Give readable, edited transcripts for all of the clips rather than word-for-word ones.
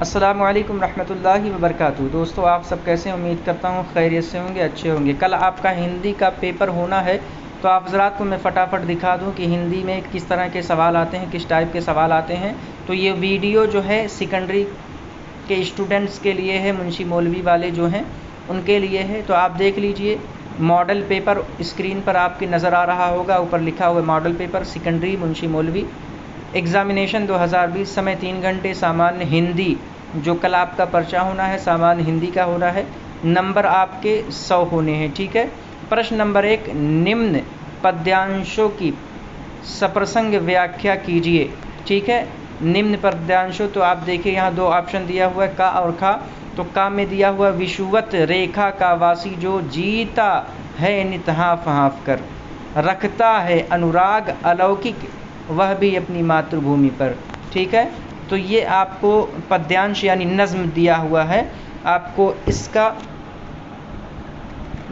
अस्सलामु अलैकुम रहमतुल्लाहि व बरकातुहू। दोस्तों, आप सब कैसे हैं? उम्मीद करता हूँ खैरियत से होंगे, अच्छे होंगे। कल आपका हिंदी का पेपर होना है, तो आप हज़रात को मैं फटाफट दिखा दूँ कि हिंदी में किस तरह के सवाल आते हैं, किस टाइप के सवाल आते हैं। तो ये वीडियो जो है सेकेंडरी के स्टूडेंट्स के लिए है, मुंशी मौलवी वाले जो हैं उनके लिए है। तो आप देख लीजिए, मॉडल पेपर स्क्रीन पर आपके नज़र आ रहा होगा, ऊपर लिखा हुआ मॉडल पेपर सेकेंडरी मुंशी मौलवी एग्ज़ामिनेशन 2020, समय 3 घंटे। सामान्य हिंदी जो कल आपका पर्चा होना है, सामान्य हिंदी का होना है। नंबर आपके 100 होने हैं, ठीक है। प्रश्न नंबर 1, निम्न पद्यांशों की सप्रसंग व्याख्या कीजिए, ठीक है। निम्न पद्यांशों, तो आप देखिए यहाँ 2 ऑप्शन दिया हुआ है, का और खा। तो का में दिया हुआ विषुवत रेखा का वासी जो जीता है नित हाँफ हाँफ कर, रखता है अनुराग अलौकिक वह भी अपनी मातृभूमि पर, ठीक है। तो ये आपको पद्यांश यानी नज़्म दिया हुआ है, आपको इसका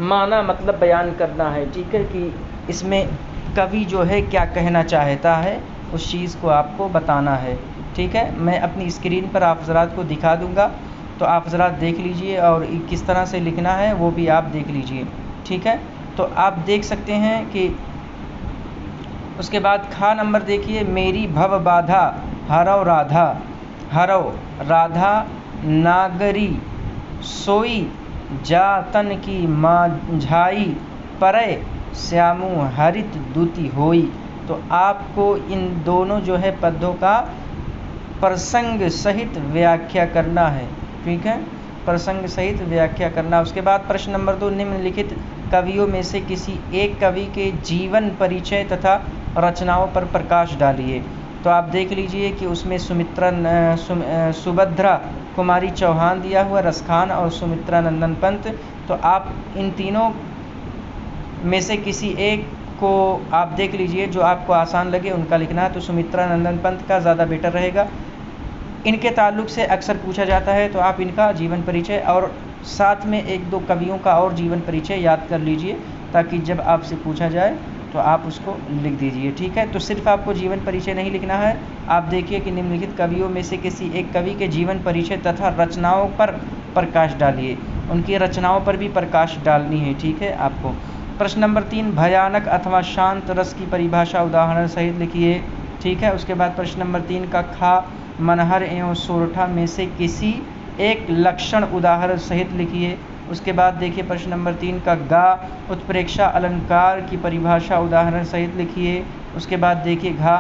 माना मतलब बयान करना है, ठीक है, कि इसमें कवि जो है क्या कहना चाहता है, उस चीज़ को आपको बताना है, ठीक है। मैं अपनी स्क्रीन पर आप हज़रात को दिखा दूंगा, तो आप हज़रात देख लीजिए, और किस तरह से लिखना है वो भी आप देख लीजिए, ठीक है। तो आप देख सकते हैं कि उसके बाद खा नंबर देखिए, मेरी भव बाधा हरव राधा, हरव राधा नागरी सोई जातन की माझाई परय श्यामु हरित दूती होई। तो आपको इन दोनों जो है पदों का प्रसंग सहित व्याख्या करना है, ठीक है, प्रसंग सहित व्याख्या करना। उसके बाद प्रश्न नंबर 2, निम्नलिखित कवियों में से किसी एक कवि के जीवन परिचय तथा रचनाओं पर प्रकाश डालिए। तो आप देख लीजिए कि उसमें सुभद्रा कुमारी चौहान दिया हुआ, रसखान और सुमित्रा नंदन पंत। तो आप इन तीनों में से किसी एक को आप देख लीजिए, जो आपको आसान लगे उनका लिखना है। तो सुमित्रा नंदन पंत का ज़्यादा बेटर रहेगा। इनके ताल्लुक़ से अक्सर पूछा जाता है, तो आप इनका जीवन परिचय और साथ में 1-2 कवियों का और जीवन परिचय याद कर लीजिए, ताकि जब आपसे पूछा जाए तो आप उसको लिख दीजिए, ठीक है। तो सिर्फ आपको जीवन परिचय नहीं लिखना है, आप देखिए कि निम्नलिखित कवियों में से किसी एक कवि के जीवन परिचय तथा रचनाओं पर प्रकाश डालिए, उनकी रचनाओं पर भी प्रकाश डालनी है, ठीक है आपको। प्रश्न नंबर 3, भयानक अथवा शांत रस की परिभाषा उदाहरण सहित लिखिए, ठीक है। उसके बाद प्रश्न नंबर 3 का खा, मनहर एवं सोरठा में से किसी एक लक्षण उदाहरण सहित लिखिए। उसके बाद देखिए प्रश्न नंबर 3 का गा, उत्प्रेक्षा अलंकार की परिभाषा उदाहरण सहित लिखिए। उसके बाद देखिए घा,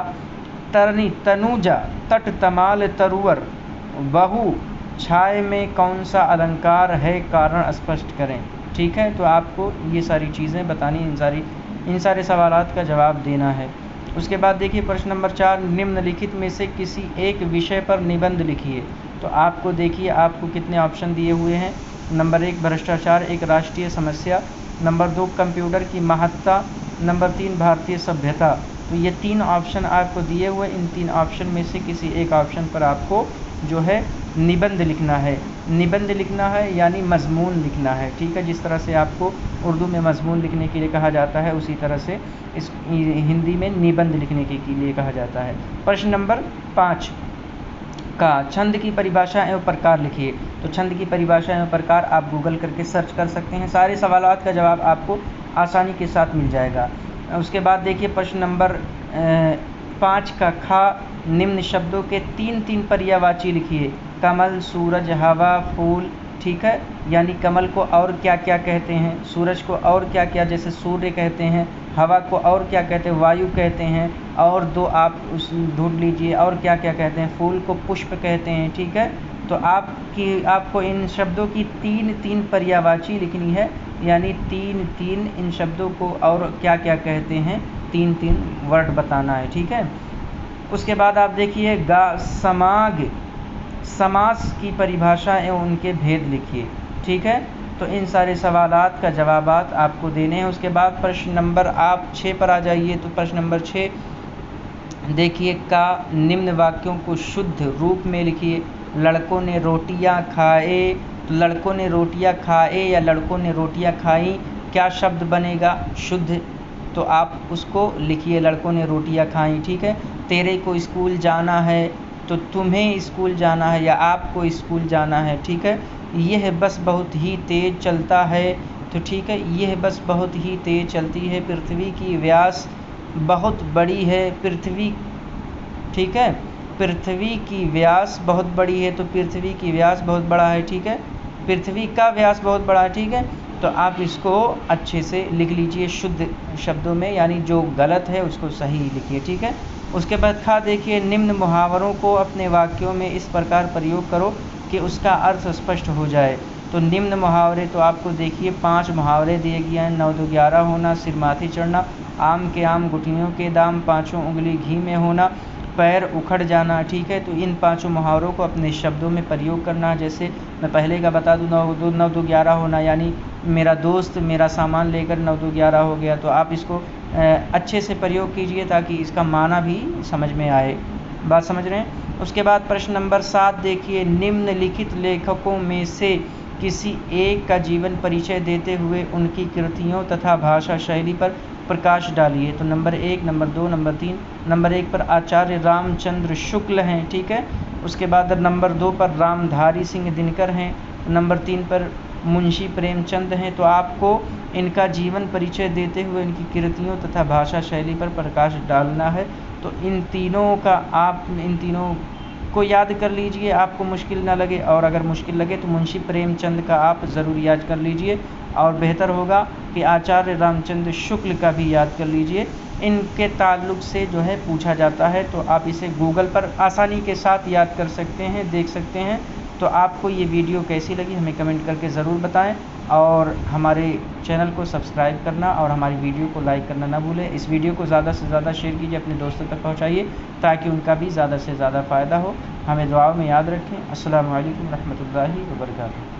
तरनी तनुजा तट तमाल तरुवर बहु छाय में कौन सा अलंकार है, कारण स्पष्ट करें, ठीक है। तो आपको ये सारी चीज़ें बतानी, इन सारे सवालात का जवाब देना है। उसके बाद देखिए प्रश्न नंबर 4, निम्नलिखित में से किसी एक विषय पर निबंध लिखिए। तो आपको देखिए, आपको कितने ऑप्शन दिए हुए हैं। नंबर 1 भ्रष्टाचार एक राष्ट्रीय समस्या, नंबर 2 कंप्यूटर की महत्ता, नंबर 3 भारतीय सभ्यता। तो ये 3 ऑप्शन आपको दिए हुए, इन 3 ऑप्शन में से किसी एक ऑप्शन पर आपको जो है निबंध लिखना है। निबंध लिखना है यानी मजमून लिखना है, ठीक है। जिस तरह से आपको उर्दू में मजमून लिखने के लिए कहा जाता है, उसी तरह से इस हिंदी में निबंध लिखने के लिए कहा जाता है। प्रश्न नंबर 5 का छंद की परिभाषा एवं प्रकार लिखिए। तो छंद की परिभाषा एवं प्रकार आप गूगल करके सर्च कर सकते हैं, सारे सवालात का जवाब आपको आसानी के साथ मिल जाएगा। उसके बाद देखिए प्रश्न नंबर 5 का खा, निम्न शब्दों के 3-3 पर्यायवाची लिखिए। कमल, सूरज, हवा, फूल, ठीक है। यानी कमल को और क्या क्या कहते हैं, सूरज को और क्या क्या, जैसे सूर्य कहते हैं, हवा को और क्या कहते हैं, वायु कहते हैं, और 2 आप उस ढूंढ लीजिए और क्या क्या कहते हैं, फूल को पुष्प कहते हैं, ठीक है। तो आपको इन शब्दों की 3-3 पर्यायवाची लिखनी है, यानी 3-3 इन शब्दों को और क्या क्या कहते हैं, 3-3 वर्ड बताना है, ठीक है। उसके बाद आप देखिए गा, समाग, समास की परिभाषा एवं उनके भेद लिखिए, ठीक है। तो इन सारे सवालात का जवाबात आपको देने हैं। उसके बाद प्रश्न नंबर आप 6 पर आ जाइए। तो प्रश्न नंबर 6 देखिए का, निम्न वाक्यों को शुद्ध रूप में लिखिए। लड़कों ने रोटियां खाए, तो लड़कों ने रोटियां खाए या लड़कों ने रोटियां खाई, क्या शब्द बनेगा, शुद्ध। तो आप उसको लिखिए, लड़कों ने रोटियां खाई, ठीक है। तेरे को स्कूल जाना है, तो तुम्हें स्कूल जाना है या आपको स्कूल जाना है, ठीक है। यह बस बहुत ही तेज़ चलता है, तो ठीक है, यह बस बहुत ही तेज़ चलती है। पृथ्वी की व्यास बहुत बड़ी है, पृथ्वी, ठीक है, पृथ्वी की व्यास बहुत बड़ी है, तो पृथ्वी की व्यास बहुत बड़ा है, ठीक है। पृथ्वी का व्यास बहुत बड़ा है, ठीक है। तो आप इसको अच्छे से लिख लीजिए शुद्ध शब्दों में, यानी जो गलत है उसको सही लिखिए, ठीक है। उसके बाद खा देखिए, निम्न मुहावरों को अपने वाक्यों में इस प्रकार प्रयोग करो कि उसका अर्थ स्पष्ट हो जाए। तो निम्न मुहावरे तो आपको देखिए 5 मुहावरे दिए गए हैं। 9 2 11 होना, सिर माथे चढ़ना, आम के आम गुठलियों के दाम, 5 उंगली घी में होना, पैर उखड़ जाना, ठीक है। तो इन 5 मुहावरों को अपने शब्दों में प्रयोग करना। जैसे मैं पहले का बता दूँ, 9 2 11 होना, यानी मेरा दोस्त मेरा सामान लेकर 9 2 11 हो गया। तो आप इसको अच्छे से प्रयोग कीजिए ताकि इसका माना भी समझ में आए। बात समझ रहे हैं। उसके बाद प्रश्न नंबर 7 देखिए, निम्नलिखित लेखकों में से किसी एक का जीवन परिचय देते हुए उनकी कृतियों तथा भाषा शैली पर प्रकाश डालिए। तो नंबर 1, नंबर 2, नंबर 3। नंबर 1 पर आचार्य रामचंद्र शुक्ल हैं, ठीक है। उसके बाद नंबर 2 पर रामधारी सिंह दिनकर हैं। नंबर 3 पर मुंशी प्रेमचंद हैं। तो आपको इनका जीवन परिचय देते हुए इनकी कृतियों तथा भाषा शैली पर प्रकाश डालना है। तो इन तीनों को याद कर लीजिए, आपको मुश्किल ना लगे, और अगर मुश्किल लगे तो मुंशी प्रेमचंद का आप ज़रूर याद कर लीजिए, और बेहतर होगा कि आचार्य रामचंद्र शुक्ल का भी याद कर लीजिए। इनके ताल्लुक़ से जो है पूछा जाता है, तो आप इसे गूगल पर आसानी के साथ याद कर सकते हैं, देख सकते हैं। तो आपको ये वीडियो कैसी लगी हमें कमेंट करके ज़रूर बताएं, और हमारे चैनल को सब्सक्राइब करना और हमारी वीडियो को लाइक करना ना भूलें। इस वीडियो को ज़्यादा से ज़्यादा शेयर कीजिए, अपने दोस्तों तक पहुंचाइए ताकि उनका भी ज़्यादा से ज़्यादा फ़ायदा हो। हमें दुआओं में याद रखें। अस्सलामु अलैकुम रहमतुल्लाहि व बरकातुहू।